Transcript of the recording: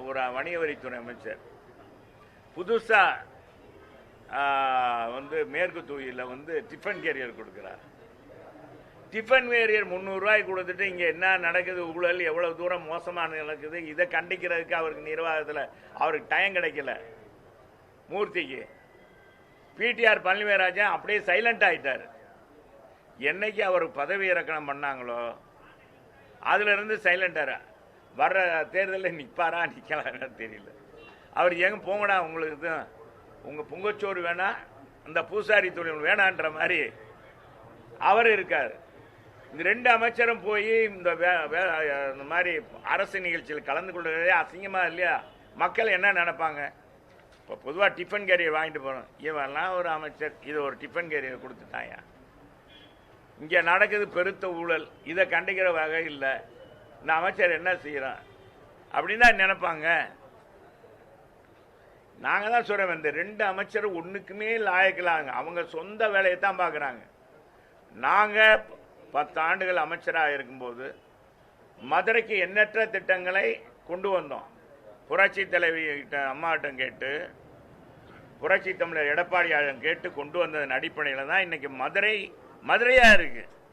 ஒரு வணிக வரித்துறை அமைச்சர் புதுசாக வந்து மேற்கு தொகுதியில் வந்து டிஃபன் கேரியர் கொடுக்குறார். டிஃபன் கேரியர் 300 ரூபாய் கொடுத்துட்டு இங்கே என்ன நடக்குது, ஊழல் எவ்வளவு தூரம் மோசமான நடக்குது, இதை கண்டிக்கிறதுக்கு அவருக்கு நிர்வாகத்தில் அவருக்கு டைம் கிடைக்கல. மூர்த்திக்கு பிடிஆர் பழனிவேராஜன் அப்படியே சைலண்ட் ஆகிட்டார். என்னைக்கு அவர் பதவி இறக்கணம் பண்ணாங்களோ அதுலேருந்து சைலண்டார். வர்ற தேர்தலில் நிற்பாரா நிற்கலான்னு தெரியல. அவர் எங்க போங்கடா, உங்களுக்கு தான் உங்கள் பொங்கச்சோறு வேணா, இந்த பூசாரி தொழில் வேணான்ற மாதிரி அவர் இருக்கார். இந்த 2 அமைச்சரும் போய் இந்த மாதிரி அரசு நிகழ்ச்சியில் கலந்து கொள்றதே அசிங்கமாக இல்லையா? மக்கள் என்ன நினைப்பாங்க? இப்போ பொதுவாக டிஃபன் கேரியர் வாங்கிட்டு போகிறோம், இவெல்லாம் ஒரு அமைச்சர் இது ஒரு டிஃபன் கேரியர் கொடுத்துட்டாயா? இங்கே நடக்குது பெருத்த ஊழல், இதை கண்டிக்கிற வகை இல்லை, இந்த அமைச்சர் என்ன செய்கிறான் அப்படின்னு தான் நினைப்பாங்க. நாங்கள் தான் சொல்கிறோம், இந்த 2 அமைச்சரும் ஒன்றுக்குமே லாயக்கலாங்க. அவங்க சொந்த வேலையை தான் பார்க்குறாங்க. நாங்கள் 10 ஆண்டுகள் அமைச்சராக இருக்கும்போது மதுரைக்கு எண்ணற்ற திட்டங்களை கொண்டு வந்தோம். புரட்சி தலைவி அம்மாவிட்டம் கேட்டு, புரட்சி தமிழர் எடப்பாடியாரிடம் கேட்டு கொண்டு வந்ததன் அடிப்படையில் தான் இன்னைக்கு மதுரையாக இருக்குது.